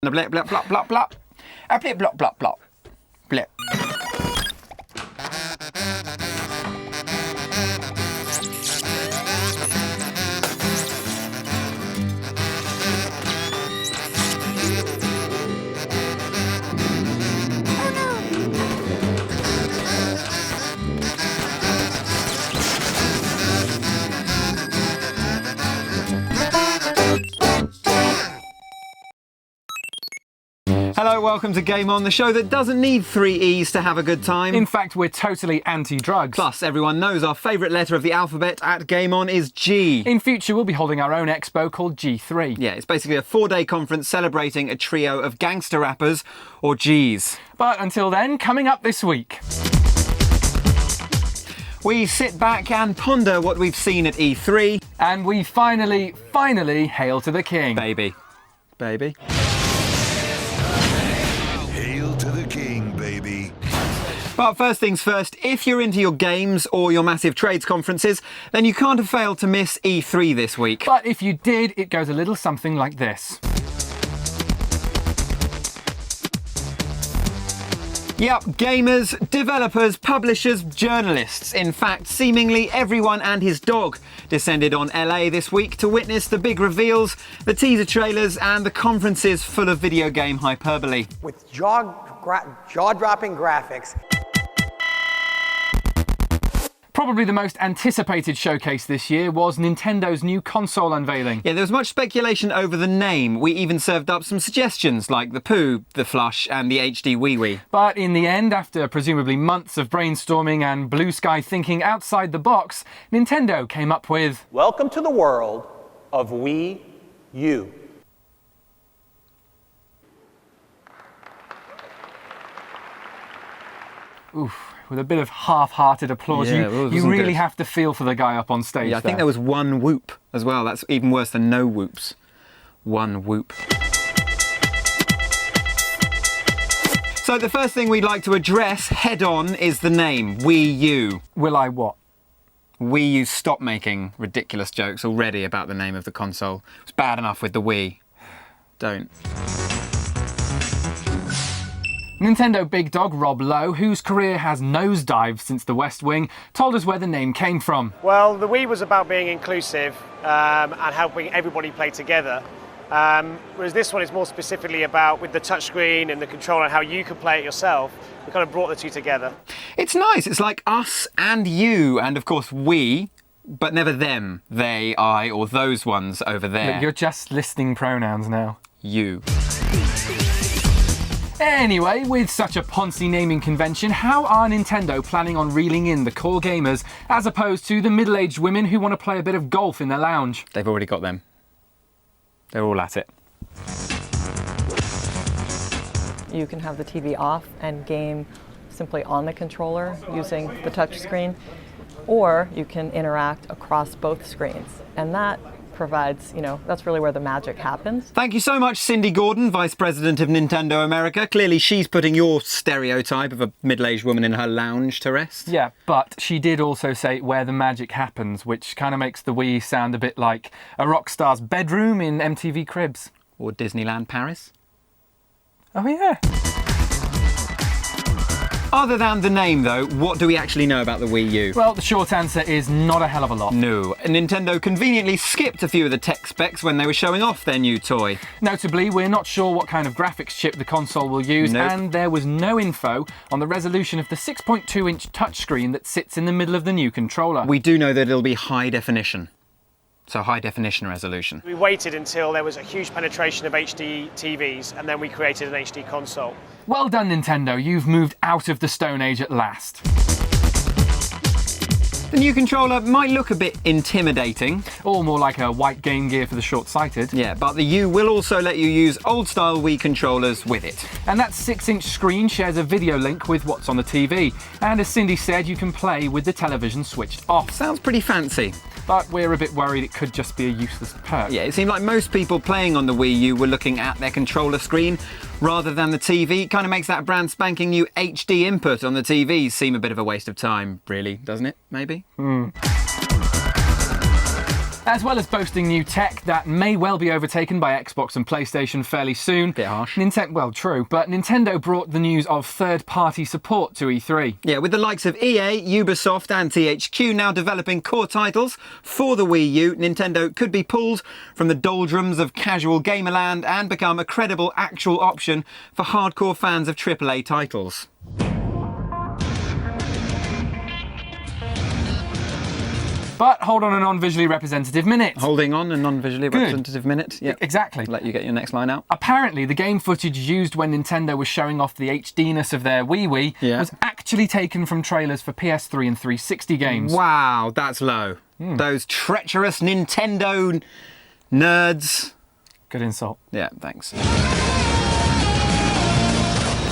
The blip, blip, blop, blop, blop. A blip, blop, blop, blop. Blip. Hello, welcome to Game On, the show that doesn't need 3 E's to have a good time. In fact, we're totally anti-drugs. Plus, everyone knows our favourite letter of the alphabet at Game On is G. In future, we'll be holding our own expo called G3. Yeah, it's basically a 4-day conference celebrating a trio of gangster rappers, or Gs. But until then, coming up this week. We sit back and ponder what we've seen at E3. And we finally hail to the king. Baby. Baby. But first things first, if you're into your games or your massive trades conferences, then you can't have failed to miss E3 this week. But if you did, it goes a little something like this. Yep, gamers, developers, publishers, journalists. In fact, seemingly everyone and his dog descended on LA this week to witness the big reveals, the teaser trailers, and the conferences full of video game hyperbole. With jaw-dropping graphics. Probably the most anticipated showcase this year was Nintendo's new console unveiling. Yeah, there was much speculation over the name. We even served up some suggestions like the Pooh, the Flush, and the HD Wee Wee. But in the end, after presumably months of brainstorming and blue sky thinking outside the box, Nintendo came up with... Welcome to the world of Wii U. Oof. With a bit of half-hearted applause. Yeah, you really have to feel for the guy up on stage. Yeah, I think there was one whoop as well. That's even worse than no whoops. One whoop. So the first thing we'd like to address head-on is the name, Wii U. Will I what? Wii U, stop making ridiculous jokes already about the name of the console. It's bad enough with the Wii. Don't. Nintendo big dog Rob Lowe, whose career has nosedived since The West Wing, told us where the name came from. Well, the Wii was about being inclusive and helping everybody play together. Whereas this one is more specifically about, with the touchscreen and the controller, and how you can play it yourself. We kind of brought the two together. It's nice. It's like us and you, and of course we, but never them, they, I, or those ones over there. Look, you're just listing pronouns now. You. Anyway, with such a poncy naming convention, how are Nintendo planning on reeling in the core gamers, as opposed to the middle-aged women who want to play a bit of golf in their lounge? They've already got them. They're all at it. You can have the TV off and game simply on the controller using the touch screen, or you can interact across both screens. And that provides, that's really where the magic happens. Thank you so much, Cindy Gordon, Vice President of Nintendo America. Clearly she's putting your stereotype of a middle-aged woman in her lounge to rest. Yeah, but she did also say where the magic happens, which kind of makes the Wii sound a bit like a rock star's bedroom in MTV Cribs. Or Disneyland Paris. Oh yeah. Other than the name, though, what do we actually know about the Wii U? Well, the short answer is not a hell of a lot. No. Nintendo conveniently skipped a few of the tech specs when they were showing off their new toy. Notably, we're not sure what kind of graphics chip the console will use, and there was no info on the resolution of the 6.2-inch touchscreen that sits in the middle of the new controller. We do know that it'll be high definition. So high definition resolution. We waited until there was a huge penetration of HD TVs, and then we created an HD console. Well done, Nintendo. You've moved out of the Stone Age at last. The new controller might look a bit intimidating. Or more like a white Game Gear for the short-sighted. Yeah, but the U will also let you use old-style Wii controllers with it. And that 6-inch screen shares a video link with what's on the TV. And as Cindy said, you can play with the television switched off. Sounds pretty fancy. But we're a bit worried it could just be a useless perk. Yeah, it seemed like most people playing on the Wii U were looking at their controller screen rather than the TV. Kind of makes that brand spanking new HD input on the TV seem a bit of a waste of time, really, doesn't it? Maybe? As well as boasting new tech that may well be overtaken by Xbox and PlayStation fairly soon. Bit harsh. Well, true, but Nintendo brought the news of third-party support to E3. Yeah, with the likes of EA, Ubisoft and THQ now developing core titles for the Wii U, Nintendo could be pulled from the doldrums of casual gamerland and become a credible actual option for hardcore fans of AAA titles. But hold on a non-visually representative minute. Holding on a non-visually representative minute. Yeah, Exactly. let you get your next line out. Apparently, the game footage used when Nintendo was showing off the HDness of their Wii was actually taken from trailers for PS3 and 360 games. Wow, that's low. Those treacherous Nintendo nerds. Good insult. Yeah, thanks.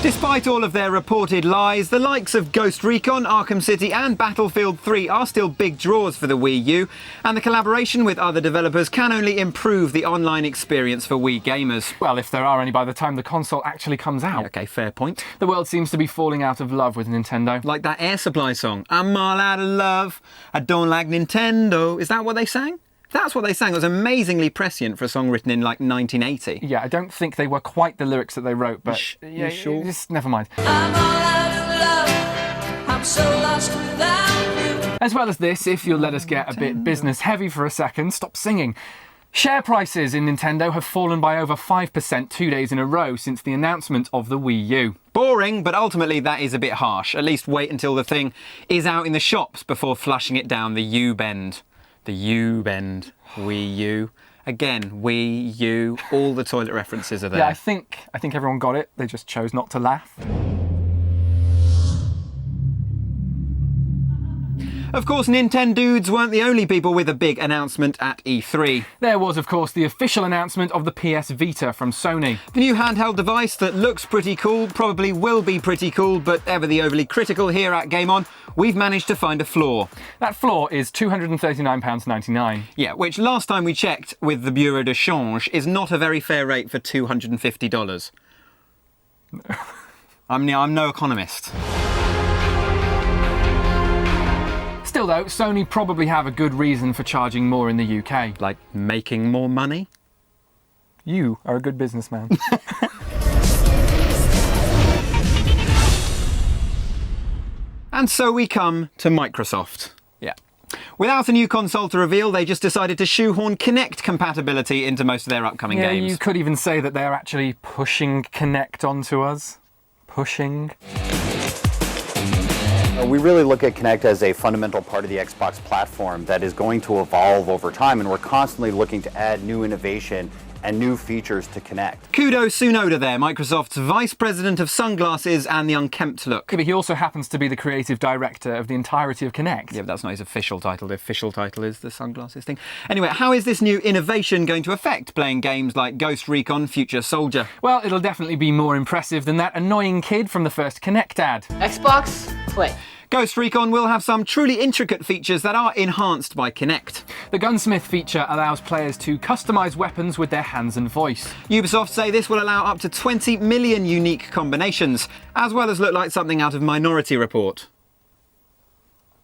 Despite all of their reported lies, the likes of Ghost Recon, Arkham City and Battlefield 3 are still big draws for the Wii U, and the collaboration with other developers can only improve the online experience for Wii gamers. Well, if there are any by the time the console actually comes out. Okay, fair point. The world seems to be falling out of love with Nintendo. Like that Air Supply song, I'm all out of love, I don't like Nintendo. Is that what they sang? That's what they sang. It was amazingly prescient for a song written in like 1980. Yeah, I don't think they were quite the lyrics that they wrote, but you sure? Just never mind. I'm all out of love. I'm so lost without you. As well as this, if you'll let us get a bit business heavy for a second, stop singing. Share prices in Nintendo have fallen by over 5% 2 days in a row since the announcement of the Wii U. Boring, but ultimately that is a bit harsh. At least wait until the thing is out in the shops before flushing it down the U-bend. The U-bend. Wii U. Again, Wii U. All the toilet references are there. Yeah, I think everyone got it. They just chose not to laugh. Of course, Nintendudes weren't the only people with a big announcement at E3. There was, of course, the official announcement of the PS Vita from Sony. The new handheld device that looks pretty cool, probably will be pretty cool, but ever the overly critical here at Game On, we've managed to find a flaw. That flaw is £239.99. Yeah, which last time we checked with the Bureau de Change is not a very fair rate for $250. I'm no economist. Still though, Sony probably have a good reason for charging more in the UK. Like making more money? You are a good businessman. And so we come to Microsoft. Yeah. Without a new console to reveal, they just decided to shoehorn Kinect compatibility into most of their upcoming games. You could even say that they're actually pushing Kinect onto us. Pushing. We really look at Kinect as a fundamental part of the Xbox platform that is going to evolve over time, and we're constantly looking to add new innovation and new features to Kinect. Kudo Tsunoda there, Microsoft's Vice President of Sunglasses and the Unkempt Look. Yeah, but he also happens to be the creative director of the entirety of Kinect. Yeah, but that's not his official title. The official title is the sunglasses thing. Anyway, how is this new innovation going to affect playing games like Ghost Recon Future Soldier? Well, it'll definitely be more impressive than that annoying kid from the first Kinect ad. Xbox, play. Ghost Recon will have some truly intricate features that are enhanced by Kinect. The gunsmith feature allows players to customise weapons with their hands and voice. Ubisoft say this will allow up to 20 million unique combinations, as well as look like something out of Minority Report.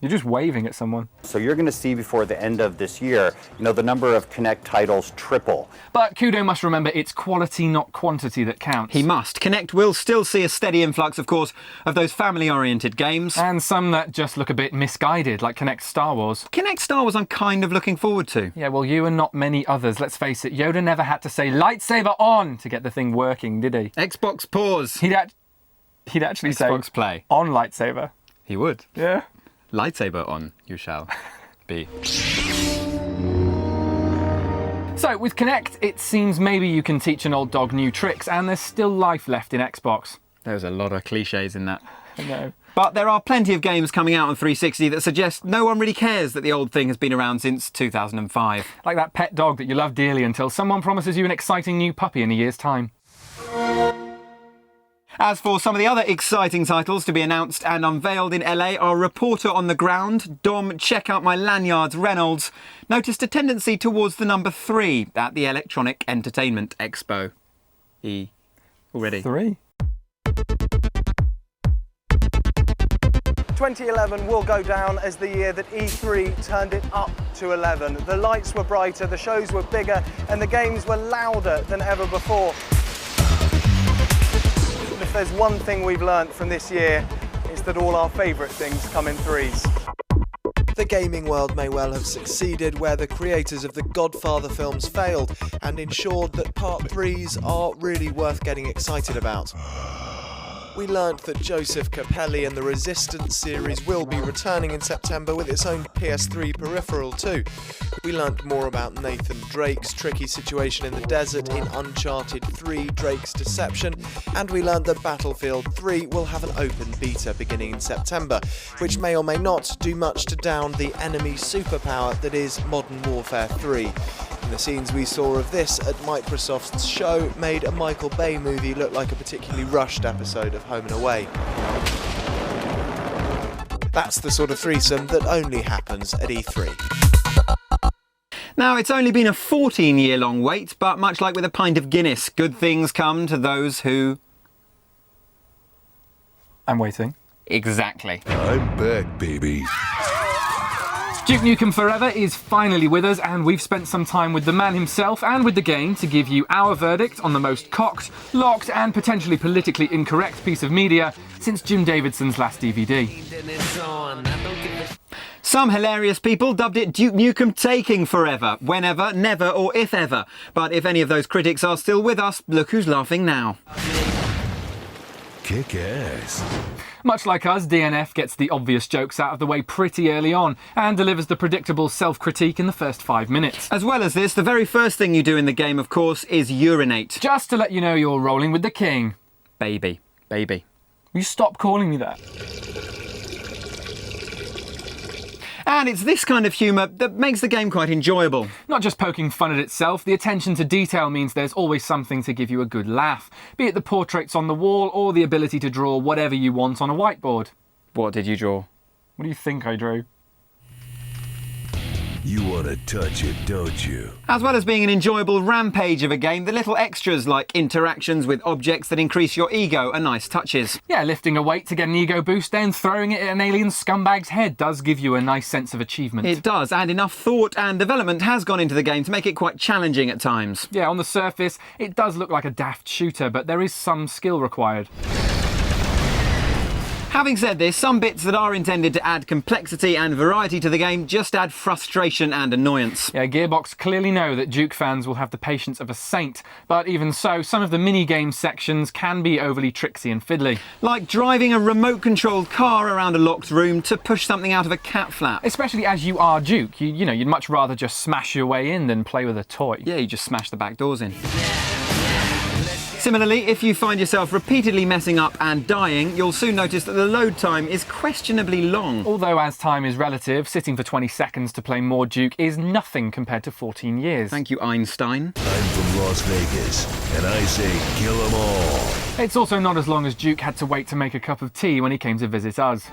You're just waving at someone. So you're going to see before the end of this year, the number of Kinect titles triple. But Kudo must remember it's quality, not quantity, that counts. He must. Kinect will still see a steady influx, of course, of those family-oriented games. And some that just look a bit misguided, like Kinect Star Wars. Kinect Star Wars I'm kind of looking forward to. Yeah, well, you and not many others. Let's face it, Yoda never had to say lightsaber on to get the thing working, did he? Xbox pause. He'd actually say Xbox play. on lightsaber. He would. Yeah. Lightsaber on, you shall be. So, with Kinect, it seems maybe you can teach an old dog new tricks, and there's still life left in Xbox. There's a lot of cliches in that. I know. But there are plenty of games coming out on 360 that suggest no one really cares that the old thing has been around since 2005. Like that pet dog that you love dearly until someone promises you an exciting new puppy in a year's time. As for some of the other exciting titles to be announced and unveiled in LA, our reporter on the ground, Dom Check Out My Lanyards Reynolds, noticed a tendency towards the number 3 at the Electronic Entertainment Expo. Already. 3. 2011 will go down as the year that E3 turned it up to 11. The lights were brighter, the shows were bigger, and the games were louder than ever before. And if there's one thing we've learnt from this year, it's that all our favourite things come in threes. The gaming world may well have succeeded where the creators of the Godfather films failed and ensured that Part 3s are really worth getting excited about. We learnt that Joseph Capelli and the Resistance series will be returning in September with its own PS3 peripheral too. We learnt more about Nathan Drake's tricky situation in the desert in Uncharted 3 Drake's Deception, and we learnt that Battlefield 3 will have an open beta beginning in September, which may or may not do much to down the enemy superpower that is Modern Warfare 3. And the scenes we saw of this at Microsoft's show made a Michael Bay movie look like a particularly rushed episode of Home and Away. That's the sort of threesome that only happens at E3. Now, it's only been a 14-year-long wait, but much like with a pint of Guinness, good things come to those who... I'm waiting. Exactly. I'm back, baby. Duke Nukem Forever is finally with us, and we've spent some time with the man himself and with the game to give you our verdict on the most cocked, locked and potentially politically incorrect piece of media since Jim Davidson's last DVD. Some hilarious people dubbed it Duke Nukem taking forever, whenever, never or if ever. But if any of those critics are still with us, look who's laughing now. Kick ass. Much like us, DNF gets the obvious jokes out of the way pretty early on and delivers the predictable self-critique in the first 5 minutes. As well as this, the very first thing you do in the game, of course, is urinate. Just to let you know you're rolling with the king. Baby. Baby. Will you stop calling me that? And it's this kind of humour that makes the game quite enjoyable. Not just poking fun at itself, the attention to detail means there's always something to give you a good laugh, be it the portraits on the wall or the ability to draw whatever you want on a whiteboard. What did you draw? What do you think I drew? You want to touch it, don't you? As well as being an enjoyable rampage of a game, the little extras like interactions with objects that increase your ego are nice touches. Yeah, lifting a weight to get an ego boost, then throwing it at an alien scumbag's head does give you a nice sense of achievement. It does, and enough thought and development has gone into the game to make it quite challenging at times. Yeah, on the surface, it does look like a daft shooter, but there is some skill required. Having said this, some bits that are intended to add complexity and variety to the game just add frustration and annoyance. Yeah, Gearbox clearly know that Duke fans will have the patience of a saint, but even so, some of the mini-game sections can be overly tricksy and fiddly. Like driving a remote-controlled car around a locked room to push something out of a cat flap. Especially as you are Duke, you know, you'd much rather just smash your way in than play with a toy. Yeah, you just smash the back doors in. Similarly, if you find yourself repeatedly messing up and dying, you'll soon notice that the load time is questionably long. Although as time is relative, sitting for 20 seconds to play more Duke is nothing compared to 14 years. Thank you, Einstein. I'm from Las Vegas, and I say kill 'em all. It's also not as long as Duke had to wait to make a cup of tea when he came to visit us.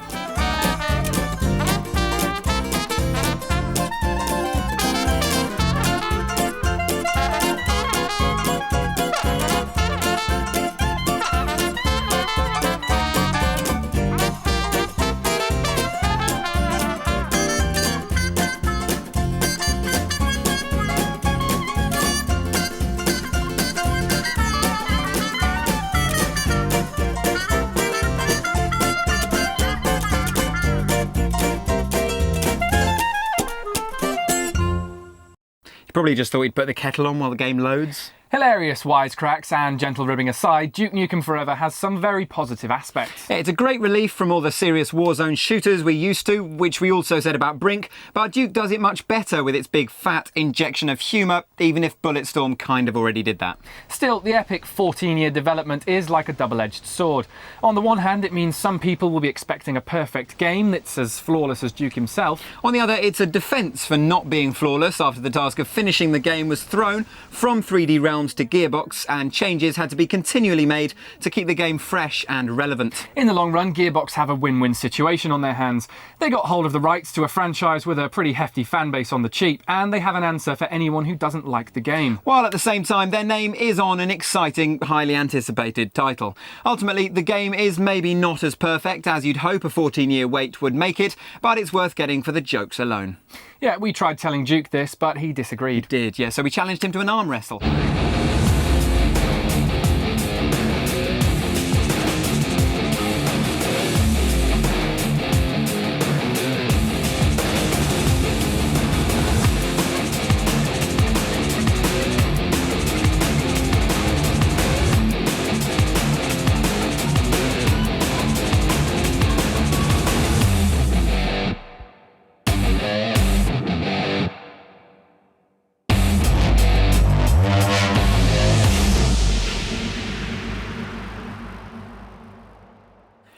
Probably just thought he'd put the kettle on while the game loads. Hilarious wisecracks and gentle ribbing aside, Duke Nukem Forever has some very positive aspects. It's a great relief from all the serious Warzone shooters we're used to, which we also said about Brink, but Duke does it much better with its big fat injection of humour, even if Bulletstorm kind of already did that. Still, the epic 14-year development is like a double-edged sword. On the one hand, it means some people will be expecting a perfect game that's as flawless as Duke himself. On the other, it's a defence for not being flawless after the task of finishing the game was thrown from 3D Realms realms to Gearbox, and changes had to be continually made to keep the game fresh and relevant. In the long run, Gearbox have a win-win situation on their hands. They got hold of the rights to a franchise with a pretty hefty fan base on the cheap, and they have an answer for anyone who doesn't like the game. While at the same time, their name is on an exciting, highly anticipated title. Ultimately, the game is maybe not as perfect as you'd hope a 14-year wait would make it, but it's worth getting for the jokes alone. Yeah, we tried telling Duke this, but he disagreed. He did, yeah, so we challenged him to an arm wrestle.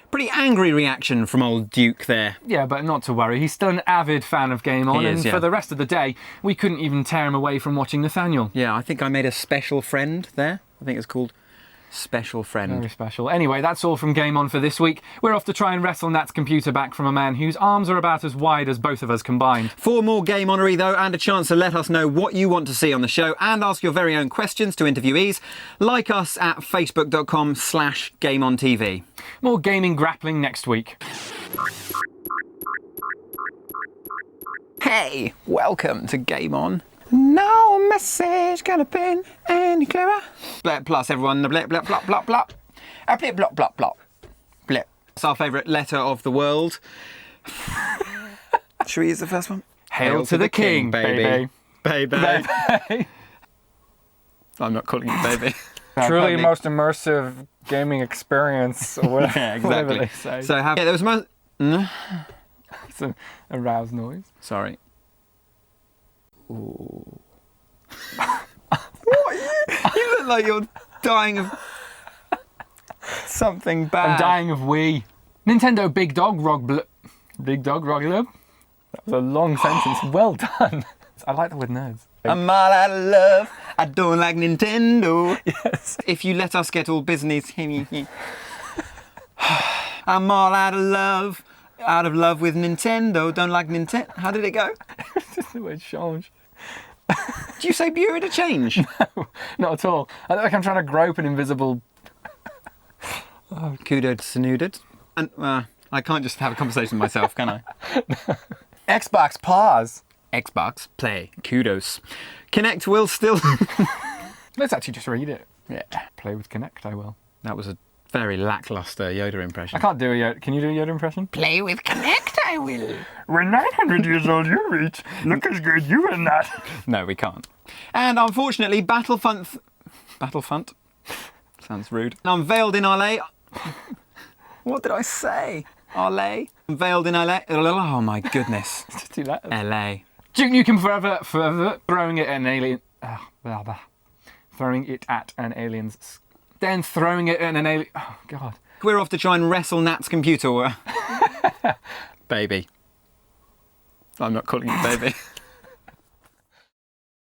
Pretty angry reaction from old Duke there. Yeah, but not to worry, he's still an avid fan of Game On, He is, and yeah. for the rest of the day, we couldn't even tear him away from watching Nathaniel. Yeah, I think I made a special friend there. I think it's called Special Friend. Very special. Anyway, that's all from Game On for this week. We're off to try and wrestle Nat's computer back from a man whose arms are about as wide as both of us combined. For more Game Honory though, and a chance to let us know what you want to see on the show and ask your very own questions to interviewees, like us at facebook.com/GameOnTV. More gaming grappling next week. Hey, welcome to Game On. No message gonna pin any clearer. Blip plus everyone, blip blip blop blop blop. Blip blop blop blop. Blip. It's our favourite letter of the world. Should we use the first one? Hail to the king, baby. Baby. Baby. I'm not calling you baby. Truly most immersive gaming experience, or whatever, Yeah, whatever exactly. they say. So yeah, there was It's a rouse noise. Sorry. Ooh. What? You look like you're dying of something bad. I'm dying of Wii. Nintendo Big Dog Big Dog Roglub. That was a long sentence. Well done. I like the word nerds. I'm all out of love. I don't like Nintendo. Yes. If you let us get all business. I'm all out of love. Out of love with Nintendo. Don't like Nintendo. How did it go? Just the word change. Do you say Bureau de Change? No, not at all. I look like I'm trying to grope an invisible... Oh, kudos, snooded. And I can't just have a conversation with myself, can I? Xbox pause. Xbox play. Kudos. Kinect will still... Let's actually just read it. Yeah. Play with Kinect, I will. That was a very lackluster Yoda impression. I can't do a Yoda. Can you do a Yoda impression? Play with Kinect, I will. When 900 years old you reach, look as good you and that. No, we can't. And unfortunately, Battlefront sounds rude. Unveiled in LA. What did I say? LA? Unveiled in LA. Oh my goodness. Just do that. LA. Duke Nukem Forever, throwing it at an alien. Throwing it at an alien's. Then throwing it at an alien. Oh, God. We're off to try and wrestle Nat's computer. Baby. I'm not calling you baby.